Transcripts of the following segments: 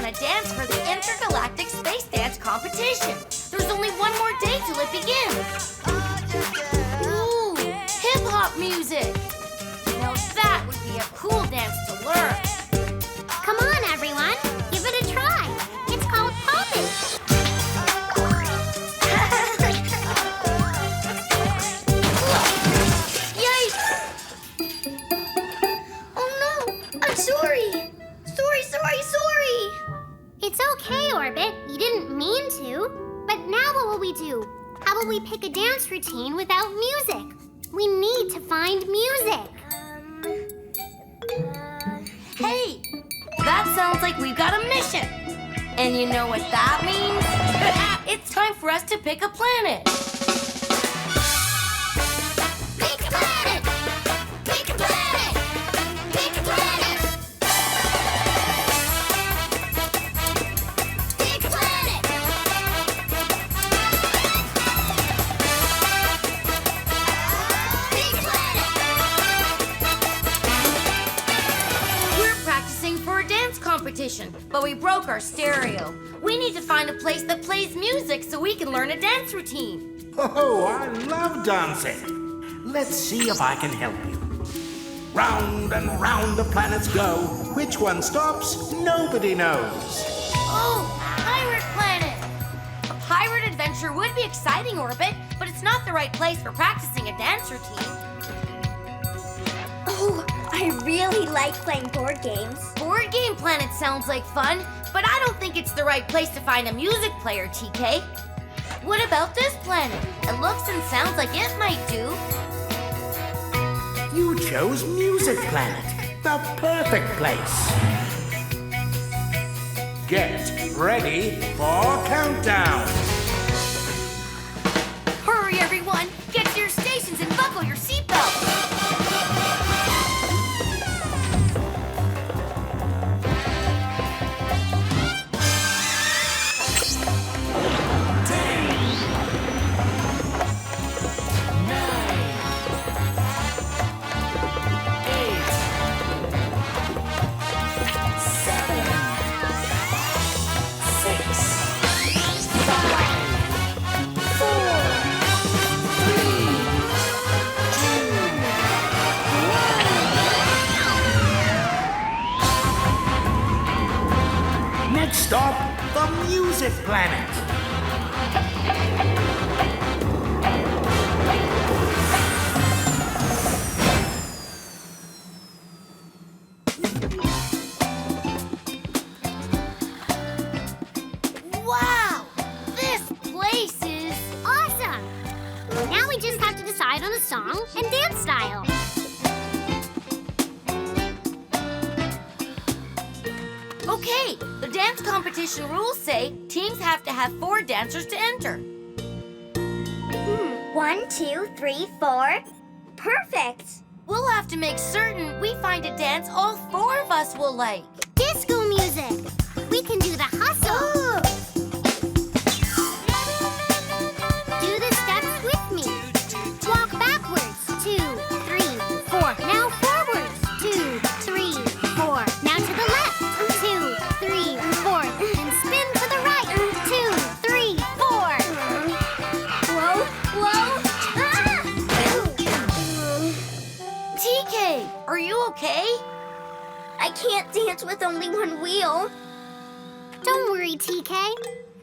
a dance for the intergalactic space dance competition. There's only one more day till it begins. Ooh, hip-hop music. Now that would be a cool dance to learn. Come on, everyone. Give it a try. It's called popping. Yikes! Oh no! I'm sorry! Sorry! It's okay, Orbit. You didn't mean to. But now what will we do? How will we pick a dance routine without music? We need to find music. Hey, that sounds like we've got a mission. And you know what that means? It's time for us to pick a planet. Pick a planet! Pick a planet! Pick a planet! Pick a planet! Pick a planet! We're practicing for a dance competition, but we broke our stereo. We need to find a place that plays music so we can learn a dance routine. Oh, I love dancing. Let's see if I can help you. Round and round the planets go. Which one stops? Nobody knows. Oh, pirate planet! A pirate adventure would be exciting, Orbit, but it's not the right place for practicing a dance routine. Oh, I really like playing board games. Board game planet sounds like fun, but I don't think it's the right place to find a music player, TK. What about this planet? It looks and sounds like it might do. You chose Music Planet, the perfect place. Get ready for countdown. Hurry, everyone! Get to your stations and buckle your seatbelts! Next stop, the Music Planet. Wow! This place is... Awesome! Now we just have to decide on a song and dance style. Okay, the dance competition rules say teams have to have 4 dancers to enter. 1, 2, 3, 4. Perfect! We'll have to make certain we find a dance all 4 of us will like. Disco music! We can do the hustle! Do the steps with me. Walk backwards. 2, 3, 4. Now forwards. 2, 3, 4. Now to the left. 2, 3, 4. And spin to the right. 2, 3, 4. Whoa! Ah! TK, are you okay? I can't dance with only one wheel. Don't worry, TK.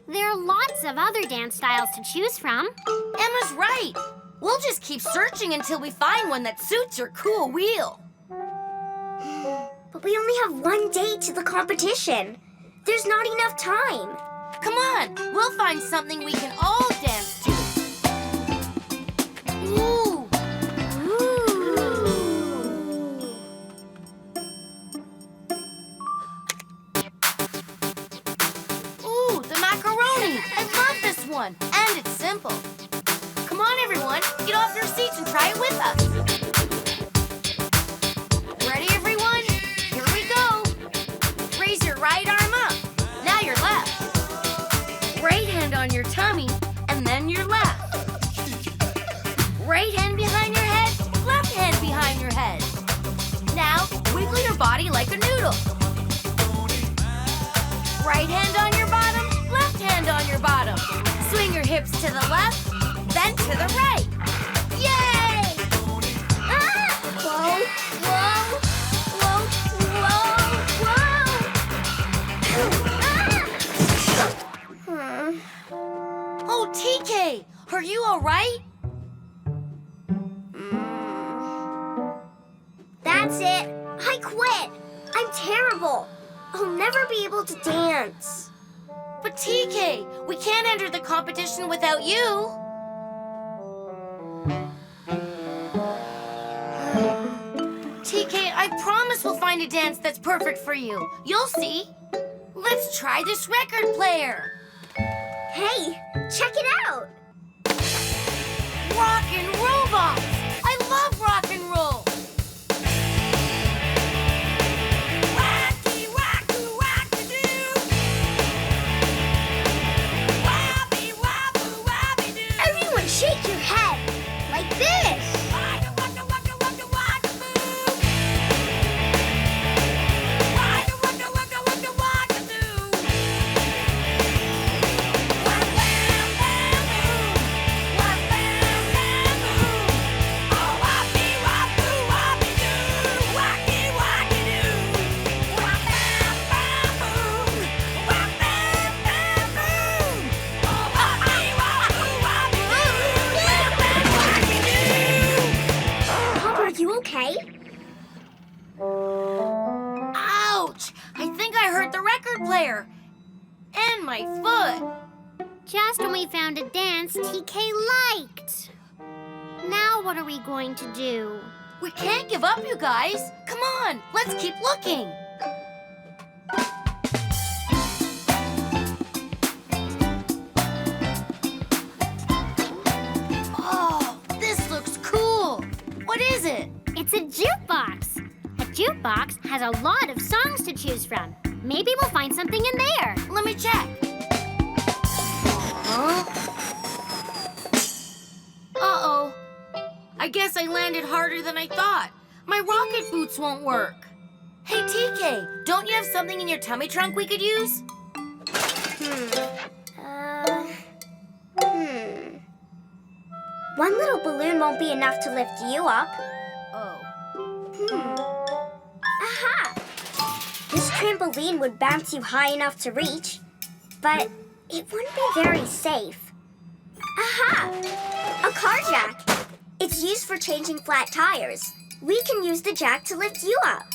There are lots of other dance styles to choose from. Emma's right. We'll just keep searching until we find one that suits your cool wheel. But we only have one day to the competition. There's not enough time. Come on, we'll find something we can all dance to. Ooh! Ooh, the macaroni! I love this one, and it's simple. Come on, everyone, get off your seats and try it with us. Ready, everyone? Here we go. Raise your right arm up. Now your left. Right hand on your tummy, and then your left. Right hand behind your head, left hand behind your head. Now, wiggle your body like a noodle. Right Right hand on your bottom, left hand on your bottom. Swing your hips to the left, then to the right. Yay! Ah! Whoa, whoa, whoa, whoa, whoa. Oh, TK, are you all right? That's it. I quit. I'm terrible. I'll never be able to dance. But TK, we can't enter the competition without you. TK, I promise we'll find a dance that's perfect for you. You'll see. Let's try this record player. Hey, check it out. Rockin' robots! I love rock and roll! Wacky, wacky, wacky-doo! Wobby, wobble, wobby-doo! Everyone shake your head. Like this. Waka, waka, waka, waka, waka-boo! Waka, waka, waka, waka, waka-doo! Wah, bam, bam, boom! Wah, bam, bam, boom! Oh, whoppy, whoppoo, whoppy-doo! Wacky, wacky-doo! Wah, bam, bam, boom! Wah, bam, bam, boom! Oh, whoppy, whoppoo, whoppy-doo! Wah, bam, wacky-doo! Pop, are you okay? Ouch! I think I hurt the record player. And my foot. Just when we found a dance TK liked. Now what are we going to do? We can't give up, you guys. Come on, let's keep looking. Oh, this looks cool. What is it? It's a jukebox. A jukebox has a lot of songs to choose from. Maybe we'll find something in there. Let me check. Huh? Uh-oh. I guess I landed harder than I thought. My rocket boots won't work. Hey, TK, don't you have something in your tummy trunk we could use? One little balloon won't be enough to lift you up. Oh. Aha! This trampoline would bounce you high enough to reach, but it wouldn't be very safe. Aha! A car jack. It's used for changing flat tires. We can use the jack to lift you up.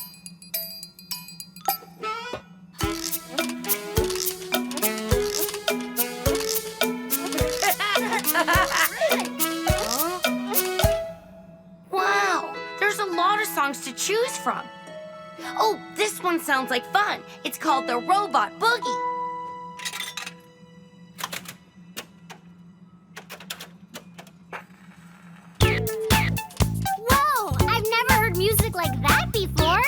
Wow, there's a lot of songs to choose from. Oh, this one sounds like fun. It's called the Robot Boogie. Whoa! I've never heard music like that before.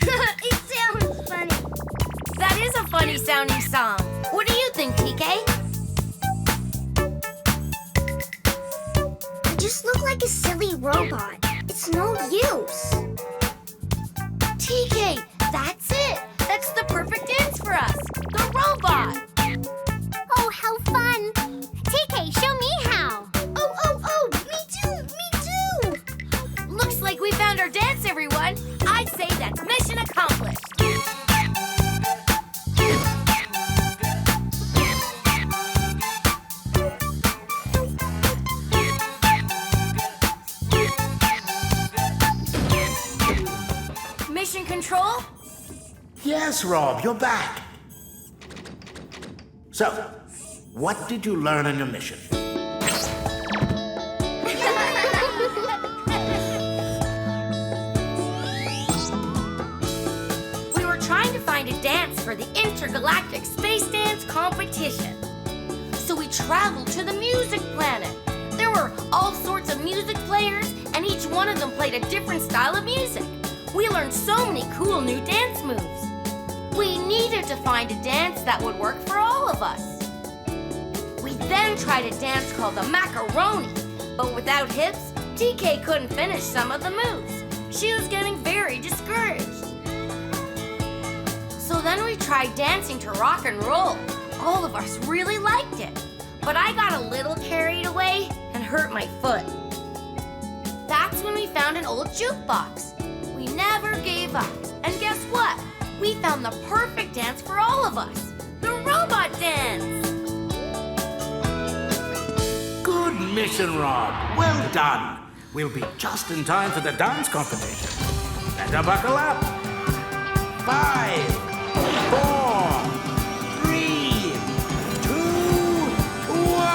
It sounds funny. That is a funny sounding song. What do you think, TK? You just look like a silly robot. It's no use. TK, that's it. That's the perfect dance for us. The robot. Oh, how fun! TK, show me how. Oh, me too. Looks like we found our dance, everyone. I'd say that's mission accomplished. Mission control? Yes, Rob, you're back. So, what did you learn on your mission? We were trying to find a dance for the intergalactic space dance competition. So we traveled to the music planet. There were all sorts of music players, and each one of them played a different style of music. We learned so many cool new dance moves. We needed to find a dance that would work for all of us. We then tried a dance called the macaroni, but without hips, TK couldn't finish some of the moves. She was getting very discouraged. So then Then we tried dancing to rock and roll. All of us really liked it. But I got a little carried away and hurt my foot. That's when we found an old jukebox. We never gave up. And guess what? We found the perfect dance for all of us. The robot dance! Good mission, Rob. Well done. We'll be just in time for the dance competition. Better buckle up. 5, 4, 3, 2, 1.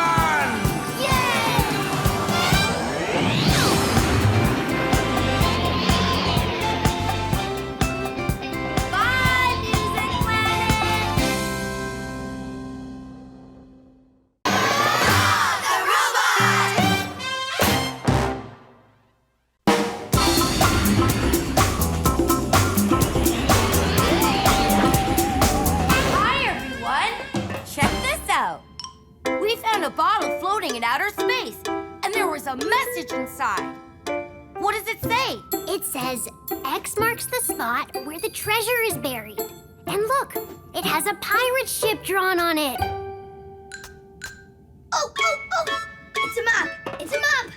Bye, Music Planet! The robot! Hi, everyone! Check this out. We found a bottle floating in outer space, and there was a message inside. What does it say? It says, X marks the spot where the treasure is buried. And look, it has a pirate ship drawn on it. Oh! It's a map! It's a map!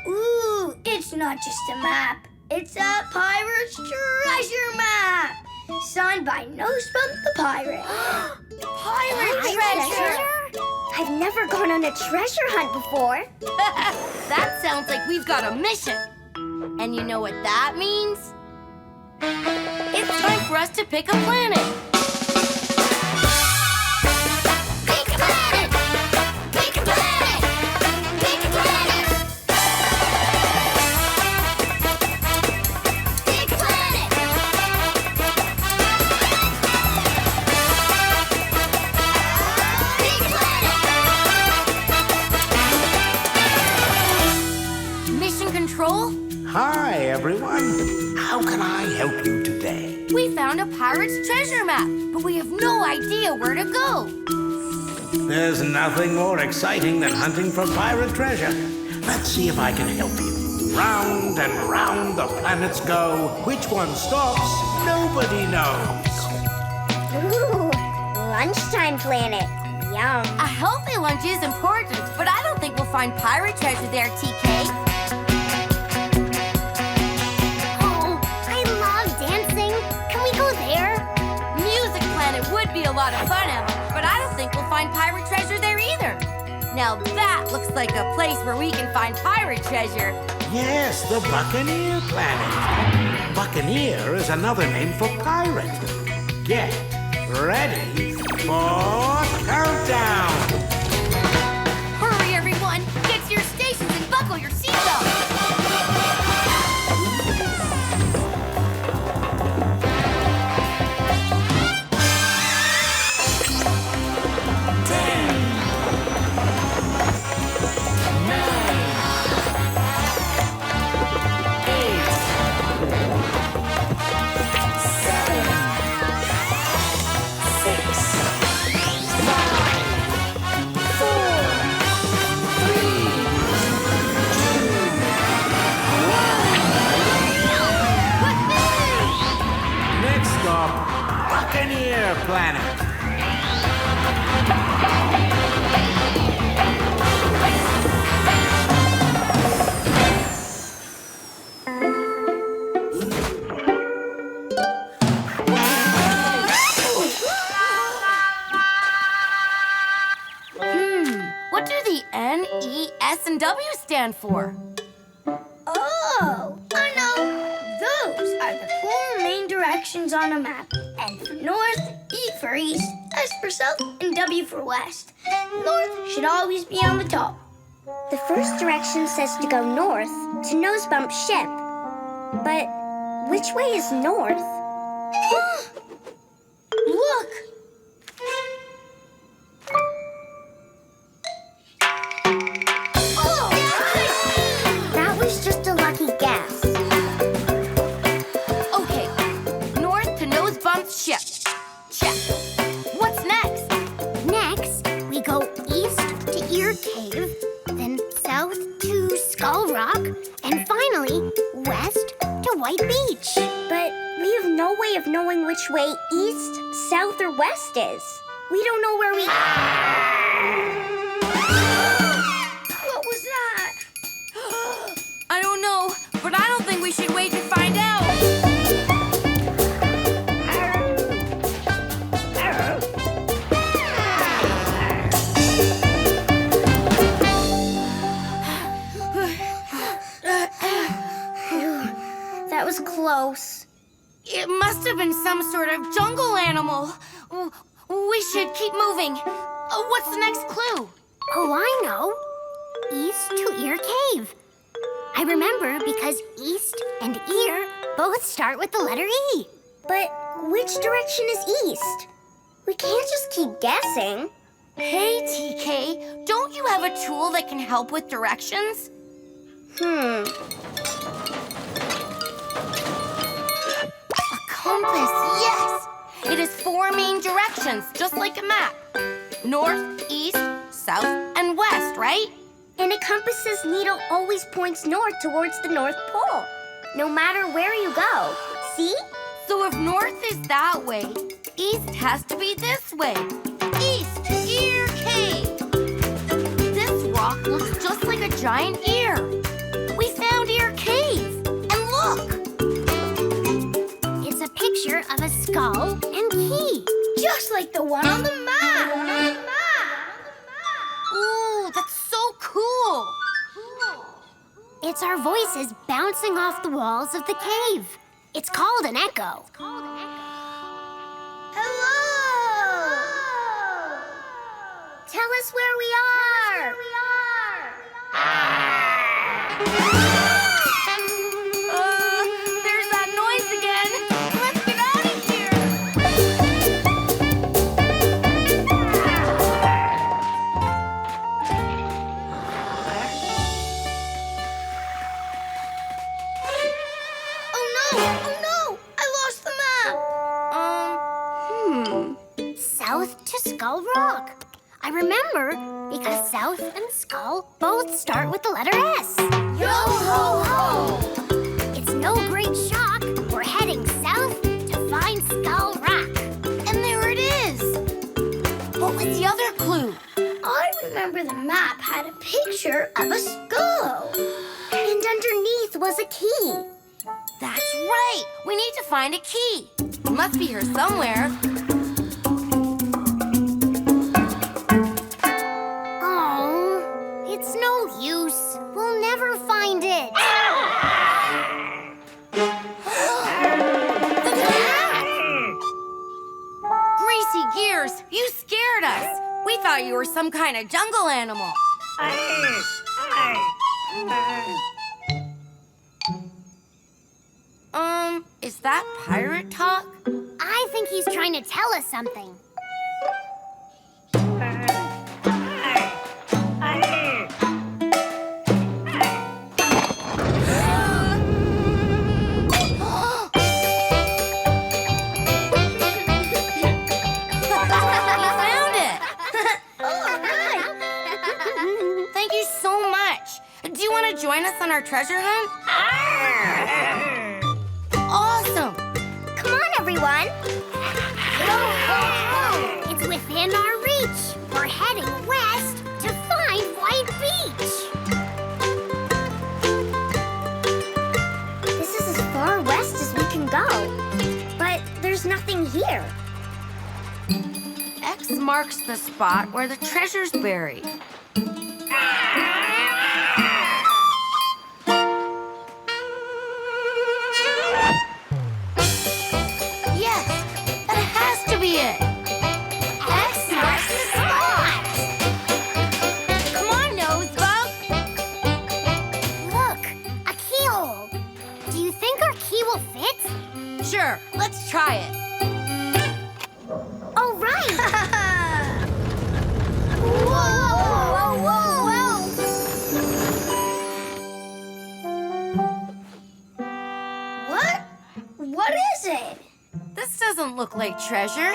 Ooh, it's not just a map. It's a pirate's treasure map! Signed by Nosebump the Pirate. Pirate treasure! I've never gone on a treasure hunt before. That sounds like we've got a mission. And you know what that means? It's time for us to pick a planet. Pick a planet! Pick a planet! Pick a planet! Pick a planet! Pick a planet! Mission Control? Hi, everyone. How can I help you today? We found a pirate's treasure map, but we have no idea where to go. There's nothing more exciting than hunting for pirate treasure. Let's see if I can help you. Round and round the planets go. Which one stops? Nobody knows. Ooh, lunchtime planet. Yum. A healthy lunch is important, but I don't think we'll find pirate treasure there, TK. Oh, I love dancing. Can we go there? Music Planet would be a lot of fun, Emma, but I don't think we'll find pirate treasure there either. Now that looks like a place where we can find pirate treasure. Yes, the Buccaneer planet. Buccaneer is another name for pirate. Get ready for countdown. Hurry, everyone! Get to your stations and buckle your seatbelts! 9, 8, 7, 6, 5, 4, 3, 2, 1. Next stop, Buccaneer planet. What do the N, E, S, and W stand for? Oh, I know. Those are the 4 main directions on a map. N for north, E for east, S for south, and W for west. North should always be on the top. The first direction says to go north to Nosebump's ship. But which way is north? Look! Oh, that was just a lucky guess. Okay, north to Nosebump's ship. Check. What's next? Next, we go east to Ear Cave, then south to Skull Rock, and finally west to White Beach. But we have no way of knowing which way east, south, or west is. We don't know where we... What was that? I don't know, but I don't think we should wait to find out. That was close. It must have been some sort of jungle animal. We should keep moving. What's the next clue? Oh, I know. East to Ear Cave. I remember because east and ear both start with the letter E. But which direction is east? We can't just keep guessing. Hey, TK, don't you have a tool that can help with directions? A compass, yes! It has 4 main directions, just like a map. North, east, south, and west, right? And a compass's needle always points north towards the North Pole, no matter where you go. See? So if north is that way, east has to be this way. East, Ear Cave. This rock looks just like a giant ear. We found Ear Cave. And look! It's a picture of a skull and key. Just like the one on the map. Ooh, that's so cool. It's our voices bouncing off the walls of the cave. It's called an echo. Hello! Tell us where we are. There's that noise again. Let's get out of here. Oh no! I lost the map. South to Skull Rock. I remember because South and Skull both start with the letter S. Yo ho ho! It's no great shock. We're heading south to find Skull Rock. And there it is. What was the other clue? I remember the map had a picture of a skull. And underneath was a key. That's right. We need to find a key. It must be here somewhere. Oh, it's no use. We'll never find it. Greasy gears, you scared us. We thought you were some kind of jungle animal. Is that pirate talk? I think he's trying to tell us something. Thank you so much. Do you want to join us on our treasure hunt? Awesome. Come on, everyone. It's within our reach. We're heading west to find White Beach. This is as far west as we can go. But there's nothing here. X marks the spot where the treasure's buried. Yes, that has to be it. X marks the spot. Come on, Nosebug. Look, a keyhole. Do you think our key will fit? Sure, let's try it. Oh, right. What is it? This doesn't look like treasure.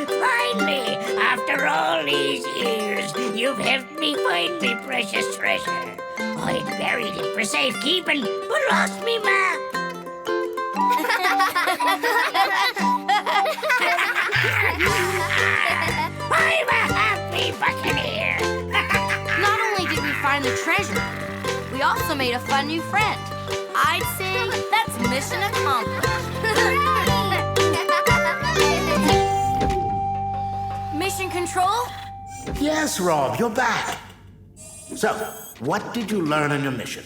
Finally, after all these years, you've helped me find find me precious treasure. I'd buried it for safekeeping, but lost me map. I'm a happy buccaneer. Not only did we find the treasure, we also made a fun new friend. I'd say that's mission accomplished. Mission control? Yes, Rob, you're back. So, what did you learn on your mission?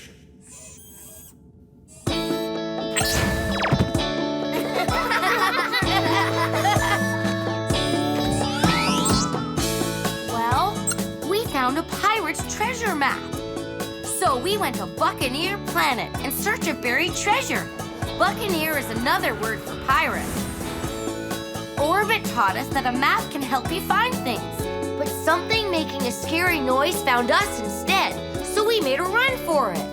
Well, we found a pirate's treasure map. So we went to Buccaneer Planet in search of buried treasure. Buccaneer is another word for pirate. Orbit taught us that a map can help you find things. But something making a scary noise found us instead, so we made a run for it.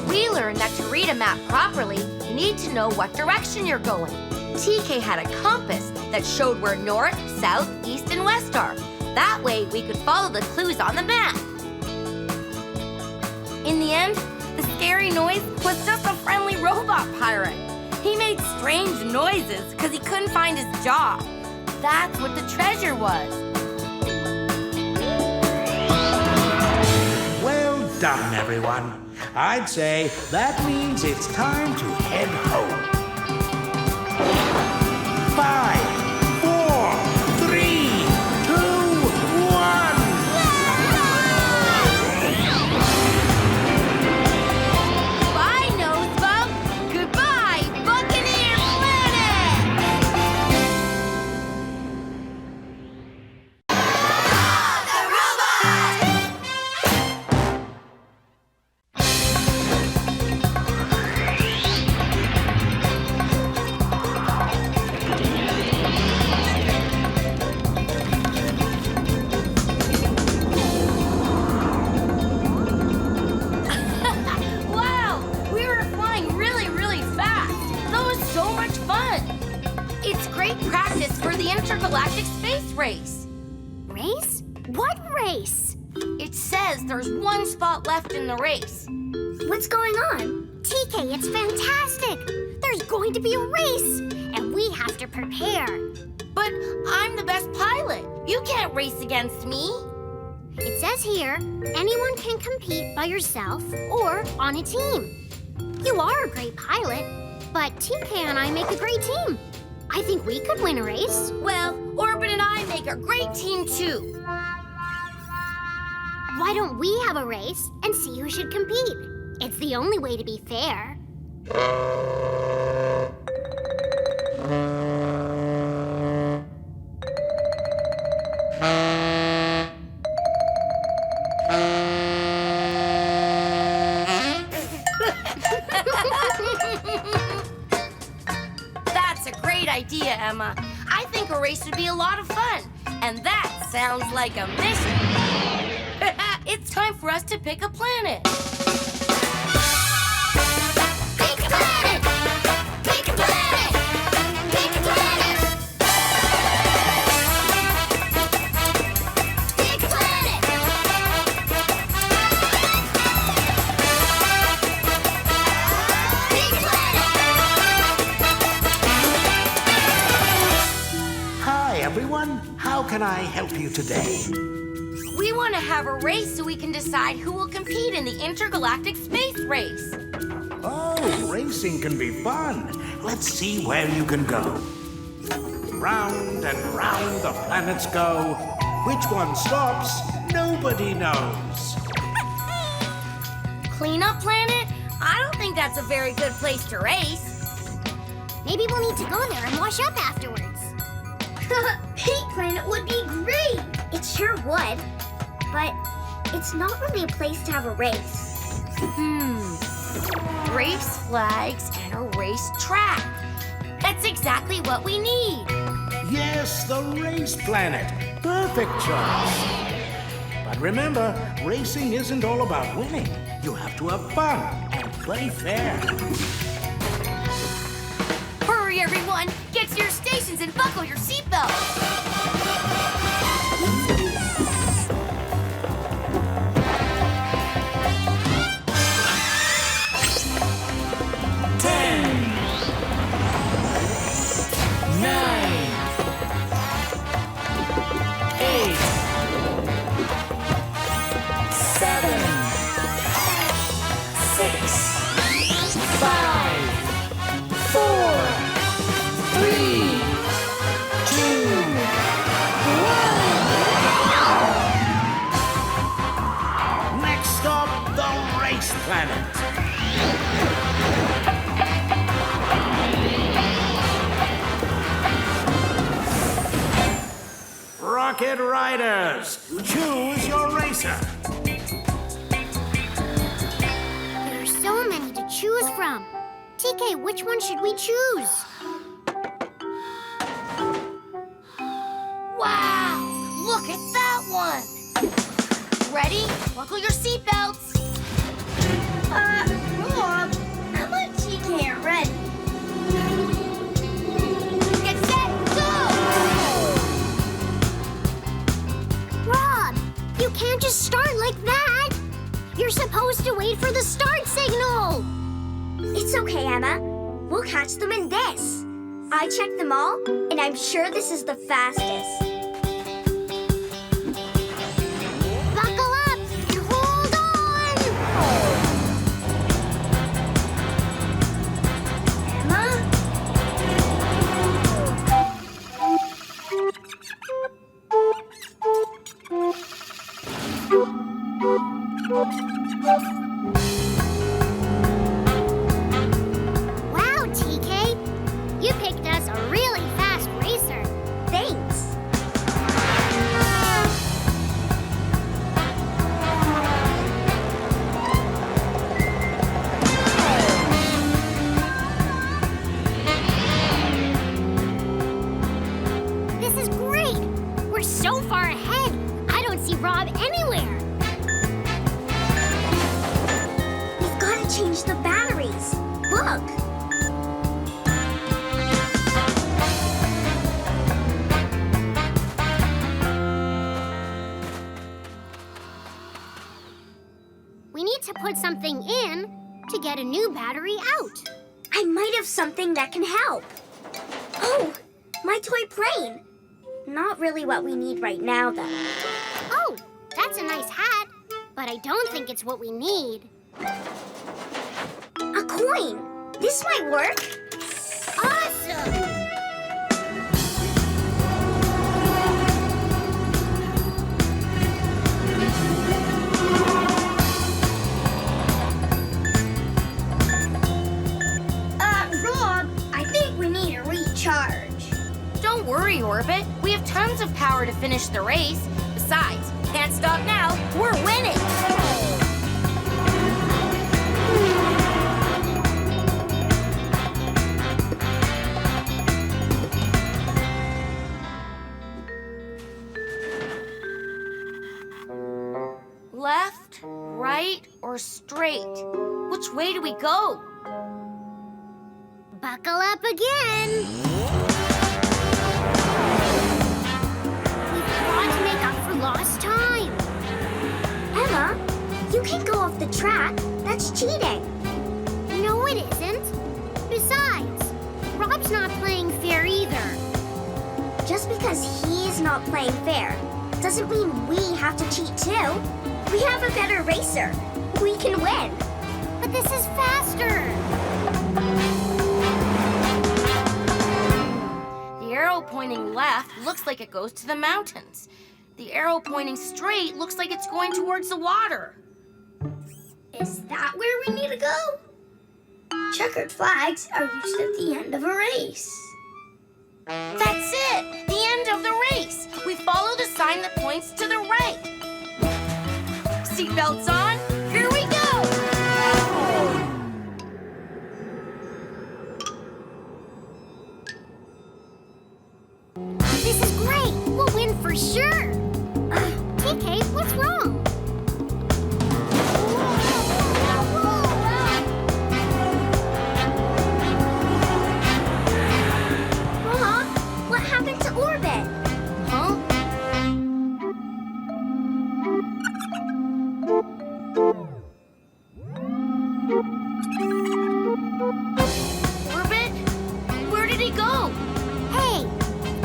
We learned that to read a map properly, you need to know what direction you're going. TK had a compass that showed where north, south, east, and west are. That way, we could follow the clues on the map. In the end, the scary noise was just a friendly robot pirate. He made strange noises because he couldn't find his jaw. That's what the treasure was. Well done, everyone. I'd say that means it's time to head home. 5, 4, 3, 2, 1. Bye, Nose Bump. Goodbye, Buccaneer Planet. Wow, we were flying really, really fast. That was so much fun. It's great practice for the intergalactic space race. Race? What race? It says there's one spot left in the race. What's going on? TK, it's fantastic. There's going to be a race, and we have to prepare. But I'm the best pilot. You can't race against me. It says here, anyone can compete by yourself or on a team. You are a great pilot, but TK and I make a great team. I think we could win a race. Well, Orbit and I make a great team too. Why don't we have a race and see who should compete? It's the only way to be fair. That's a great idea, Emma. I think a race would be a lot of fun. And that sounds like a mission. It's time for us to pick a planet. Pick a planet! Pick a planet! Pick a planet! Pick a planet! Pick a planet! Hi, everyone. How can I help you today? We want to have a race so we can decide who will compete in the intergalactic space race. Oh, racing can be fun. Let's see where you can go. Round and round the planets go. Which one stops, nobody knows. Cleanup planet? I don't think that's a very good place to race. Maybe we'll need to go there and wash up afterwards. Paint Planet would be great. It sure would. But it's not really a place to have a race. Race flags and a race track. That's exactly what we need. Yes, the race planet. Perfect choice. But remember, racing isn't all about winning. You have to have fun and play fair. Hurry, everyone! Get to your stations and buckle your seatbelts. planet. Rocket Riders, choose your racer. There are so many to choose from. TK, which one should we choose? Wow! Look at that one! Ready? Buckle your seatbelts. Rob, Emma and TK are ready. Get set, go! Rob, you can't just start like that. You're supposed to wait for the start signal. It's okay, Emma. We'll catch them in this. I checked them all, and I'm sure this is the fastest. Buckle up and hold on. Emma? Wow, TK. You picked us a really fast racer. Thanks. This is great. We're so far ahead. I don't see Rob anywhere. We've got to change the batteries. Look. We need to put something in to get a new battery out. I might have something that can help. Oh, my toy plane. Not really what we need right now, though. Oh, that's a nice hat, but I don't think it's what we need. A coin. This might work. Awesome! Rob, I think we need a recharge. Don't worry, Orbit. We have tons of power to finish the race. Besides, can't stop now. We're winning. Left, right, or straight? Which way do we go? Buckle up again. We've got to make up for lost time. Emma, you can't go off the track. That's cheating. No, it isn't. Besides, Rob's not playing fair either. Just because he's not playing fair doesn't mean we have to cheat too. We have a better racer. We can win. But this is faster. The arrow pointing left looks like it goes to the mountains. The arrow pointing straight looks like it's going towards the water. Is that where we need to go? Checkered flags are used at the end of a race. That's it! The end of the race! We follow the sign that points to the right. Seatbelts on, here we go! This is great. We'll win for sure. TK, what's wrong? Rob, what happened to Orbit? Huh? Orbit? Where did he go? Hey,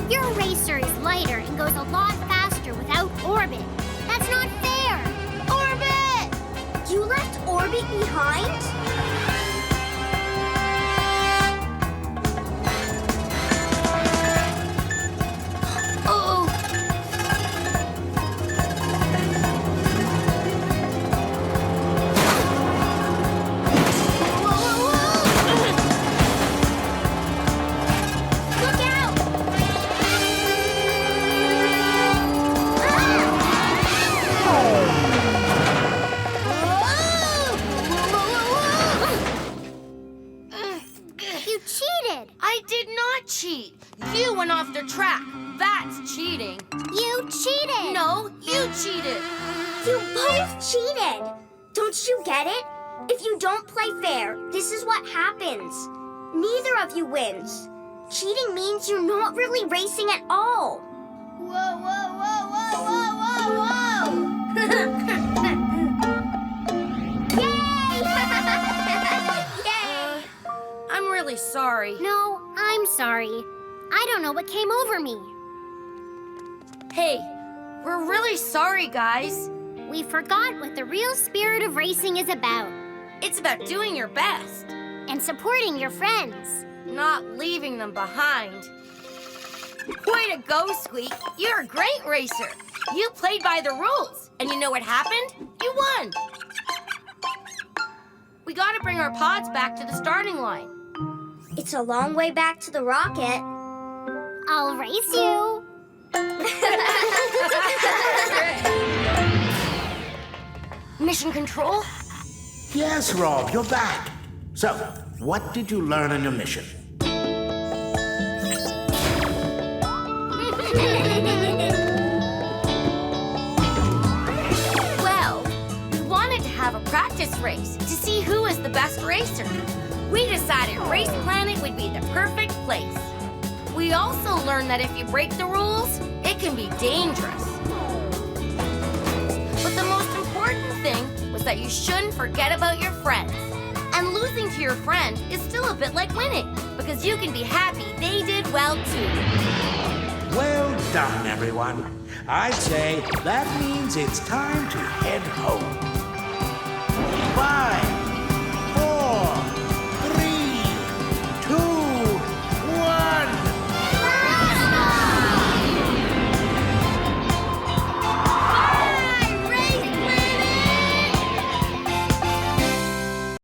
your racer is lighter and goes a lot faster without Orbit. That's not fair. Orbit! You left Orbit behind? Uh-oh. off the track. That's cheating. You cheated! No, you cheated. You both cheated. Don't you get it? If you don't play fair, this is what happens. Neither of you wins. Cheating means you're not really racing at all. Whoa, whoa, whoa, whoa, whoa, whoa, Yay! whoa! I'm really sorry. No, I'm sorry. I don't know what came over me. Hey, we're really sorry, guys. We forgot what the real spirit of racing is about. It's about doing your best, And supporting your friends. not leaving them behind. Way to go, Squeak. You're a great racer. You played by the rules. And you know what happened? You won. We gotta bring our pods back to the starting line. It's a long way back to the rocket. I'll race you. Mission Control? Yes, Rob, you're back. So, what did you learn on your mission? Well, we wanted to have a practice race to see who is the best racer. We decided Race Planet would be the perfect place. We also learned that if you break the rules, it can be dangerous. But the most important thing was that you shouldn't forget about your friends. And losing to your friend is still a bit like winning, because you can be happy they did well too. Well done, everyone. I'd say that means it's time to head home.